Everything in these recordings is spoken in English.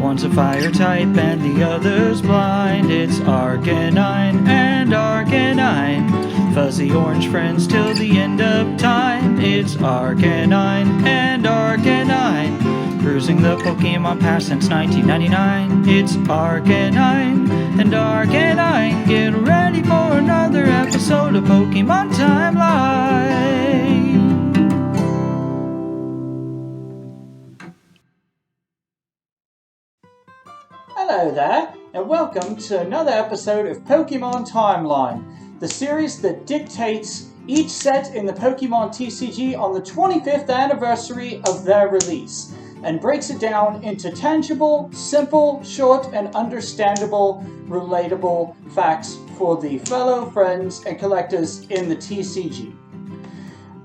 One's a fire type and the other's blind. It's Arcanine and Arcanine, fuzzy orange friends till the end of time. It's Arcanine and Arcanine, cruising the Pokemon path since 1999. It's Arcanine and Arcanine, get ready for another episode of Pokemon Timeline. Hello there, and welcome to another episode of Pokemon Timeline, the series that dictates each set in the Pokemon TCG on the 25th anniversary of their release, and breaks it down into tangible, simple, short, and understandable, relatable facts for the fellow friends and collectors in the TCG.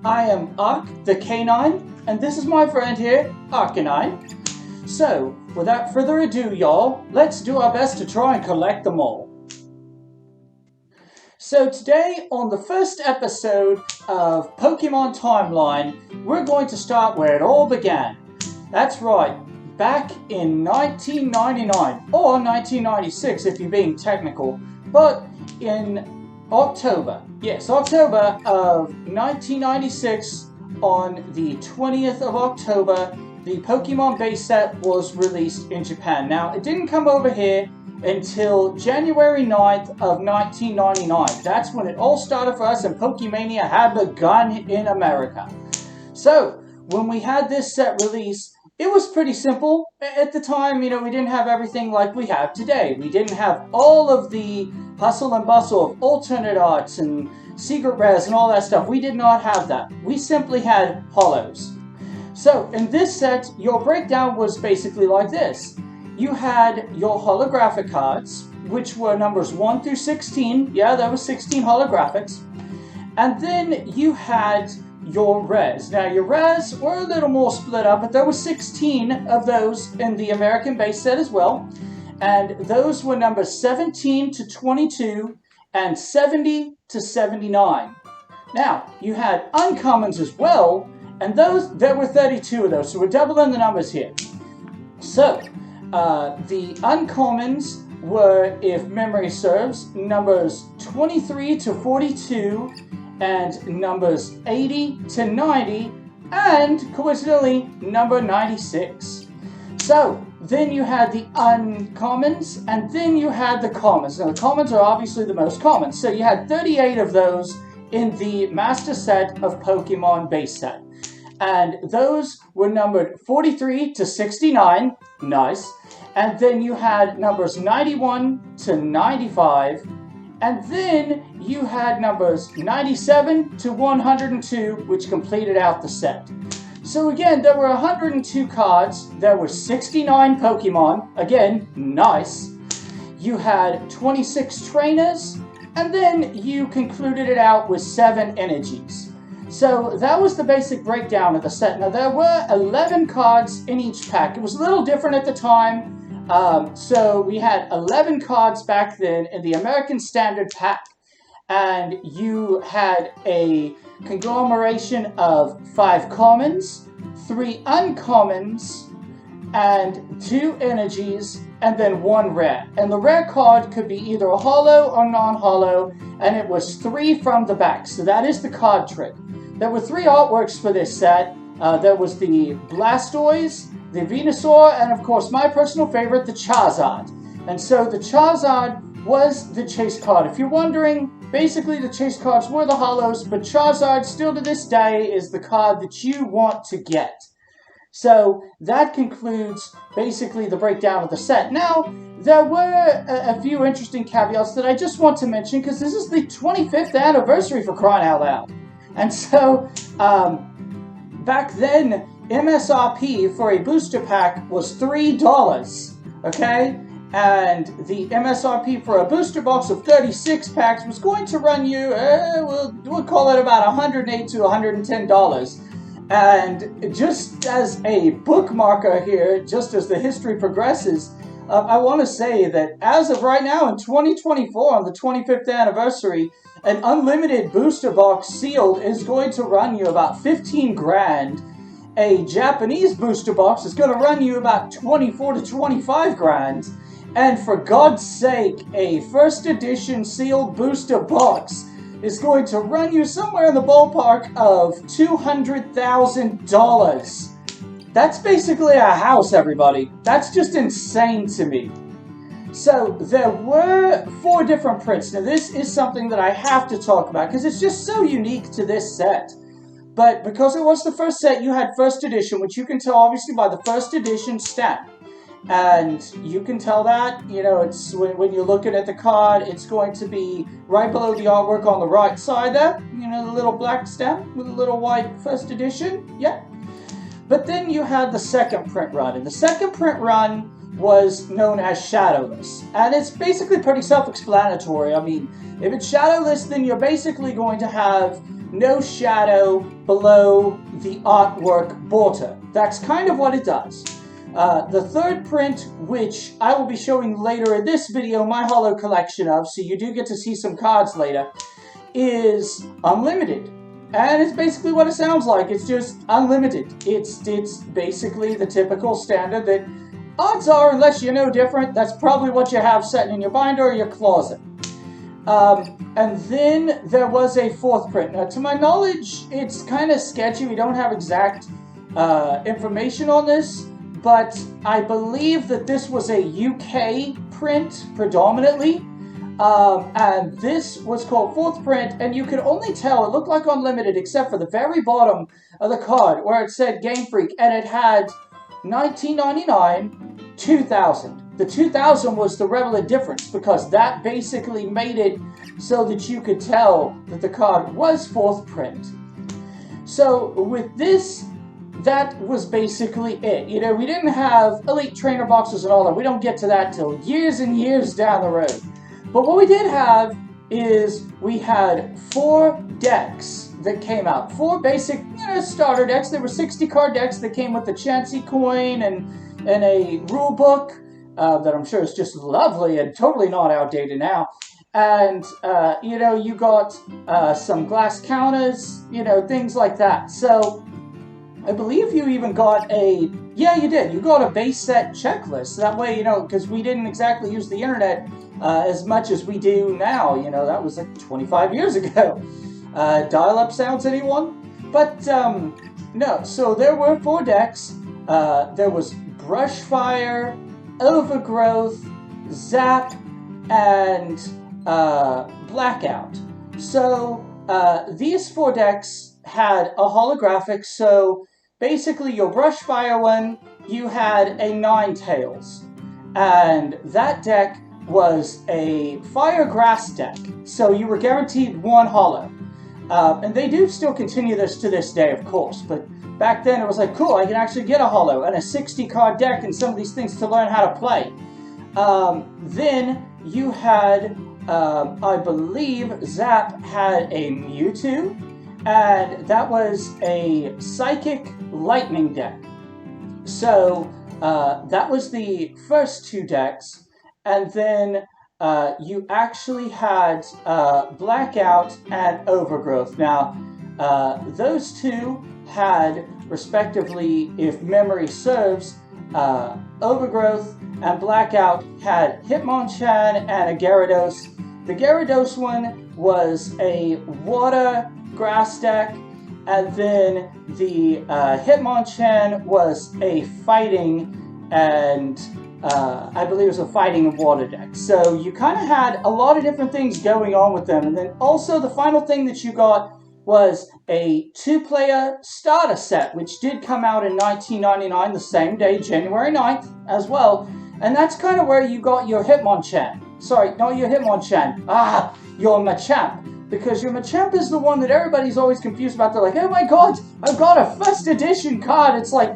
I am Arc, the Canine, and this is my friend here, Arcanine. So, without further ado, y'all, let's do our best to try and collect them all. So today, on the first episode of Pokemon Timeline, we're going to start where it all began. That's right, back in 1999, or 1996 if you're being technical, but in October. Yes, October of 1996, on the 20th of October, the Pokemon base set was released in Japan. Now, it didn't come over here until January 9th of 1999. That's when it all started for us and Pokemania had begun in America. So, when we had this set released, it was pretty simple. At the time, we didn't have everything like we have today. We didn't have all of the hustle and bustle of alternate arts and secret rares and all that stuff. We did not have that. We simply had holos. So, in this set, your breakdown was basically like this. You had your holographic cards, which were numbers 1 through 16. Yeah, there were 16 holographics. And then you had your rares. Now, your rares were a little more split up, but there were 16 of those in the American base set as well. And those were numbers 17 to 22 and 70 to 79. Now, you had uncommons as well, and there were 32 of those, so we're doubling the numbers here. So, the uncommons were, if memory serves, numbers 23 to 42, and numbers 80 to 90, and, coincidentally, number 96. So, then you had the uncommons, and then you had the commons. Now, the commons are obviously the most common, so you had 38 of those in the master set of Pokemon base set. And those were numbered 43 to 69, nice. And then you had numbers 91 to 95. And then you had numbers 97 to 102, which completed out the set. So again, there were 102 cards. There were 69 Pokemon. Again, nice. You had 26 trainers. And then you concluded it out with 7 energies. So that was the basic breakdown of the set. Now there were 11 cards in each pack. It was a little different at the time. So we had 11 cards back then in the American Standard pack. And you had a conglomeration of 5 commons, 3 uncommons, and 2 energies, and then 1 rare. And the rare card could be either a holo or non-holo, and it was 3 from the back. So that is the card trick. There were 3 artworks for this set. There was the Blastoise, the Venusaur, and of course my personal favorite, the Charizard. And so the Charizard was the chase card. If you're wondering, basically the chase cards were the holos, but Charizard still to this day is the card that you want to get. So that concludes basically the breakdown of the set. Now, there were a few interesting caveats that I just want to mention because this is the 25th anniversary, for crying out loud. And so, back then, MSRP for a booster pack was $3, okay? And the MSRP for a booster box of 36 packs was going to run you, we'll call it about $108 to $110. And just as a bookmarker here, just as the history progresses, I want to say that as of right now in 2024, on the 25th anniversary, an unlimited booster box sealed is going to run you about 15 grand. a Japanese booster box is going to run you about 24 to 25 grand. And for God's sake, a first edition sealed booster box is going to run you somewhere in the ballpark of $200,000. That's basically a house, everybody. That's just insane to me. So there were 4 different prints. Now this is something that I have to talk about because it's just so unique to this set. But because it was the first set, you had first edition, which you can tell obviously by the first edition stamp. And you can tell that, you know, it's when you're looking at the card, it's going to be right below the artwork on the right side there. You know, the little black stamp with a little white first edition. Yeah. But then you had the second print run. And the second print run was known as Shadowless. And it's basically pretty self-explanatory. I mean, if it's Shadowless, then you're basically going to have no shadow below the artwork border. That's kind of what it does. The third print, which I will be showing later in this video, my holo collection of, so you do get to see some cards later, is unlimited. And it's basically what it sounds like. It's just unlimited. It's basically the typical standard that odds are, unless you know different, that's probably what you have sitting in your binder or your closet. And then there was a 4th print. Now, to my knowledge, it's kind of sketchy. We don't have exact information on this. But I believe that this was a UK print predominantly, and this was called 4th print, and you could only tell it looked like unlimited except for the very bottom of the card where it said Game Freak, and it had 1999, 2000. The 2000 was the relevant difference because that basically made it so that you could tell that the card was 4th print. So with this, that was basically it. You know, we didn't have Elite Trainer boxes and all that. We don't get to that till years and years down the road. But what we did have is we had 4 decks that came out. 4 basic, you know, starter decks. There were 60 card decks that came with the Chansey coin and a rule book that I'm sure is just lovely and totally not outdated now. And, you know, you got some glass counters, you know, things like that. So I believe you even got a, yeah, you did. You got a base set checklist. That way, you know, because we didn't exactly use the internet as much as we do now. You know, that was like 25 years ago. Dial-up sounds, anyone? But, no. So there were 4 decks. There was Brushfire, Overgrowth, Zap, and Blackout. So these 4 decks had a holographic, so basically your Brushfire one, you had a Ninetales, and that deck was a Firegrass deck, so you were guaranteed 1 holo. And they do still continue this to this day, of course, but back then it was like, cool, I can actually get a holo and a 60 card deck and some of these things to learn how to play. Then you had, I believe Zap had a Mewtwo, and that was a Psychic Lightning deck. So that was the first 2 decks, and then you actually had Blackout and Overgrowth. Now, those 2 had, respectively, if memory serves, Overgrowth and Blackout had Hitmonchan and a Gyarados. The Gyarados one was a water grass deck, and then the Hitmonchan was a fighting and I believe it was a fighting and water deck. So you kind of had a lot of different things going on with them. And then also the final thing that you got was a 2-player starter set, which did come out in 1999, the same day, January 9th, as well. And that's kind of where you got your Hitmonchan. Sorry, not your Hitmonchan. Your Machamp. Because your Machamp is the one that everybody's always confused about. They're like, oh my god, I've got a first edition card. It's like,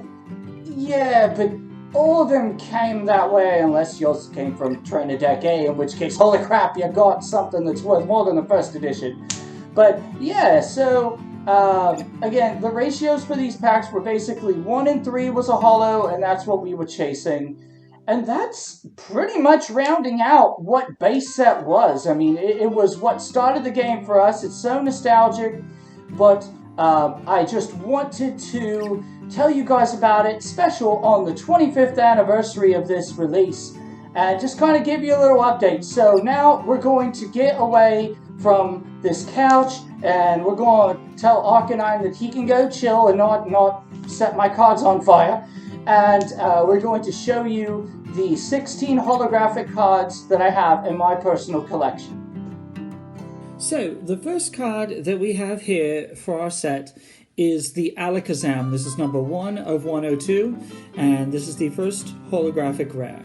yeah, but all of them came that way, unless yours came from Trainer Deck A, in which case, holy crap, you got something that's worth more than the first edition. But yeah, so again, the ratios for these packs were basically 1 in 3 was a holo, and that's what we were chasing. And that's pretty much rounding out what base set was. I mean, it was what started the game for us. It's so nostalgic, but I just wanted to tell you guys about it, special on the 25th anniversary of this release, and just kind of give you a little update. So now we're going to get away from this couch, and we're going to tell Arcanine that he can go chill and not set my cards on fire. And we're going to show you the 16 holographic cards that I have in my personal collection. So, the first card that we have here for our set is the Alakazam. This is number 1 of 102, and this is the first holographic rare.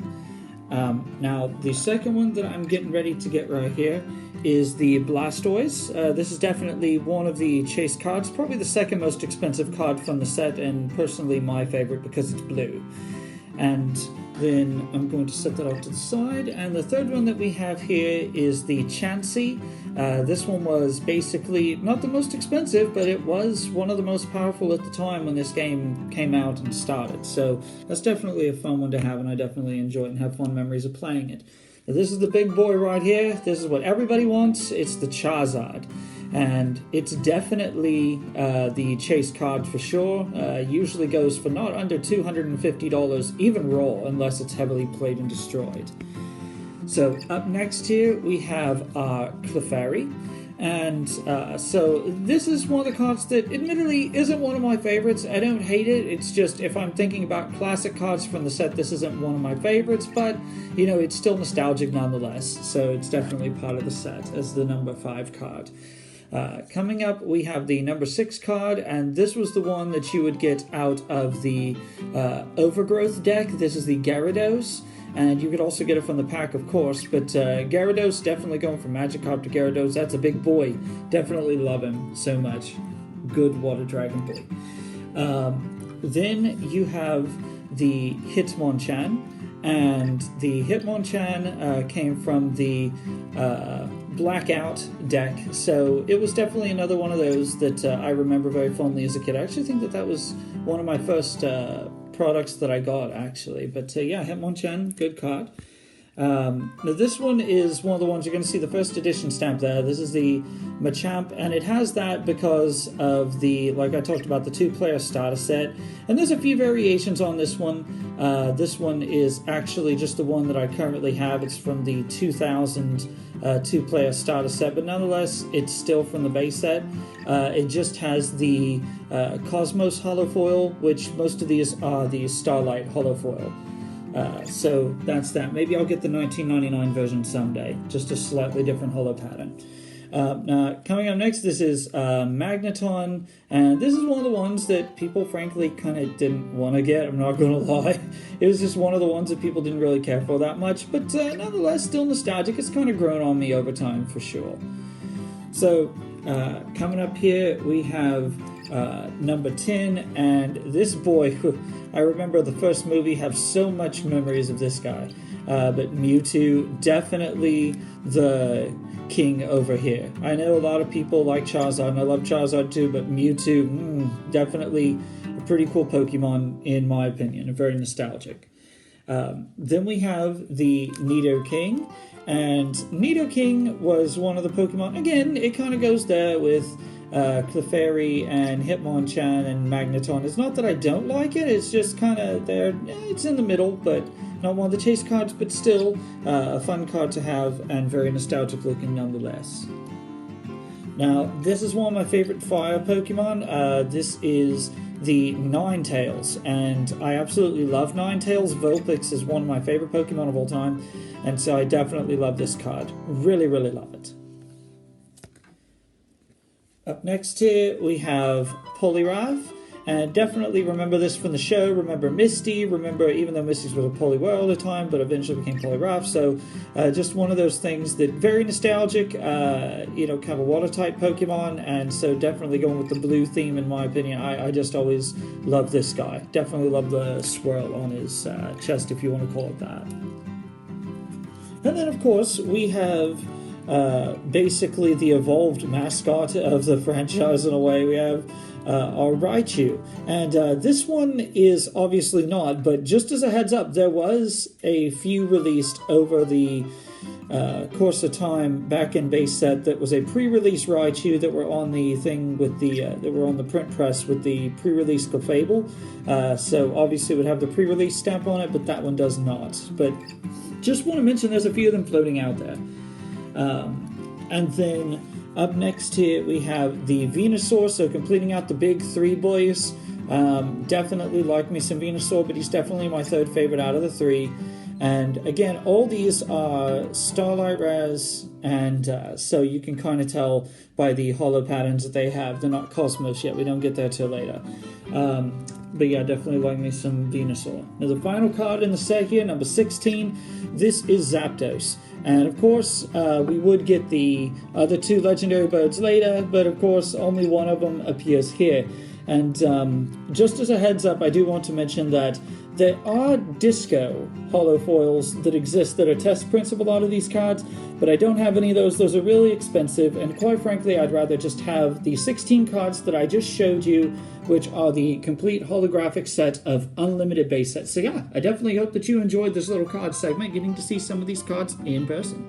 Now, the second one that I'm getting ready to get right here is the Blastoise. This is definitely one of the chase cards, probably the second most expensive card from the set, and personally my favorite because it's blue. And then I'm going to set that off to the side. And the third one that we have here is the Chansey. This one was basically not the most expensive, but it was one of the most powerful at the time when this game came out and started. So that's definitely a fun one to have, and I definitely enjoy it and have fun memories of playing it. Now, this is the big boy right here. This is what everybody wants. It's the Charizard. And it's definitely the chase card for sure. Usually goes for not under $250, even raw, unless it's heavily played and destroyed. So up next here we have our Clefairy. And so this is one of the cards that admittedly isn't one of my favorites. I don't hate it. It's just if I'm thinking about classic cards from the set, this isn't one of my favorites. But, you know, it's still nostalgic nonetheless. So it's definitely part of the set as the number 5 card. Coming up, we have the number 6 card, and this was the one that you would get out of the Overgrowth deck. This is the Gyarados, and you could also get it from the pack, of course, but Gyarados, definitely going from Magikarp to Gyarados. That's a big boy. Definitely love him so much. Good Water Dragon boy. Then you have the Hitmonchan, and the Hitmonchan came from the Blackout deck, so it was definitely another one of those that I remember very fondly as a kid. I actually think that was one of my first products that I got, actually. But yeah, Hitmonchan, good card. Now this one is one of the ones you're going to see the first edition stamp there. This is the Machamp, and it has that because of the, like I talked about, the 2-player starter set. And there's a few variations on this one. This one is actually just the one that I currently have. It's from the 2000 2-player starter set, but nonetheless, it's still from the base set. It just has the Cosmos holofoil, which most of these are the Starlight holofoil. So that's that. Maybe I'll get the 1999 version someday. Just a slightly different holo pattern. Now, coming up next, this is Magneton, and this is one of the ones that people frankly kind of didn't want to get, I'm not going to lie. It was just one of the ones that people didn't really care for that much, but nonetheless, still nostalgic. It's kind of grown on me over time, for sure. So, coming up here, we have number 10, and this boy, I remember the first movie, have so much memories of this guy. But Mewtwo, definitely the king over here. I know a lot of people like Charizard, and I love Charizard too, but Mewtwo, definitely a pretty cool Pokemon in my opinion, and very nostalgic. Then we have the Nidoking, and Nidoking was one of the Pokemon, again, it kind of goes there with Clefairy and Hitmonchan and Magneton. It's not that I don't like it, it's just kind of there, it's in the middle, but not one of the chase cards, but still a fun card to have and very nostalgic looking nonetheless. Now, this is one of my favorite fire Pokemon. This is the Ninetales, and I absolutely love Ninetales. Vulpix is one of my favorite Pokemon of all time, and so I definitely love this card. Really, really love it. Up next here, we have Poliwrath, and definitely remember this from the show. Remember Misty, remember even though Misty was a Poliwhirl at the time, but eventually became Poliwrath, so just one of those things that very nostalgic, kind of a water-type Pokemon, and so definitely going with the blue theme in my opinion. I just always love this guy. Definitely love the swirl on his chest, if you want to call it that. And then, of course, we have basically the evolved mascot of the franchise in a way. We have our Raichu. And this one is obviously not, but just as a heads up, there was a few released over the course of time back in base set that was a pre-release Raichu that were on the thing with the that were on the print press with the pre-release Clefable. So obviously it would have the pre-release stamp on it, but that one does not. But just want to mention there's a few of them floating out there. And then up next here we have the Venusaur, so completing out the big three boys. Definitely like me some Venusaur, but he's definitely my third favorite out of the three. And again, all these are Starlight Rares, and so you can kind of tell by the holo patterns that they have. They're not Cosmos yet. We don't get there till later. But yeah, definitely like me some Venusaur. Now the final card in the set here, number 16, this is Zapdos. And of course, we would get the other two legendary birds later, but of course, only one of them appears here. And just as a heads up, I do want to mention that there are Disco holo foils that exist that are test prints of a lot of these cards, but I don't have any of those. Those are really expensive, and quite frankly, I'd rather just have the 16 cards that I just showed you, which are the complete holographic set of unlimited base sets. So yeah, I definitely hope that you enjoyed this little card segment, getting to see some of these cards in person.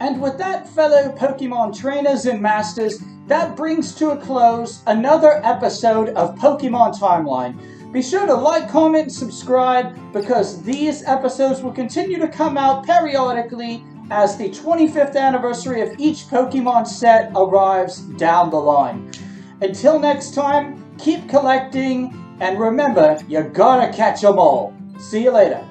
And with that, fellow Pokemon trainers and masters, that brings to a close another episode of Pokemon Timeline. Be sure to like, comment, and subscribe, because these episodes will continue to come out periodically as the 25th anniversary of each Pokemon set arrives down the line. Until next time, keep collecting, and remember, you gotta catch 'em all. See you later.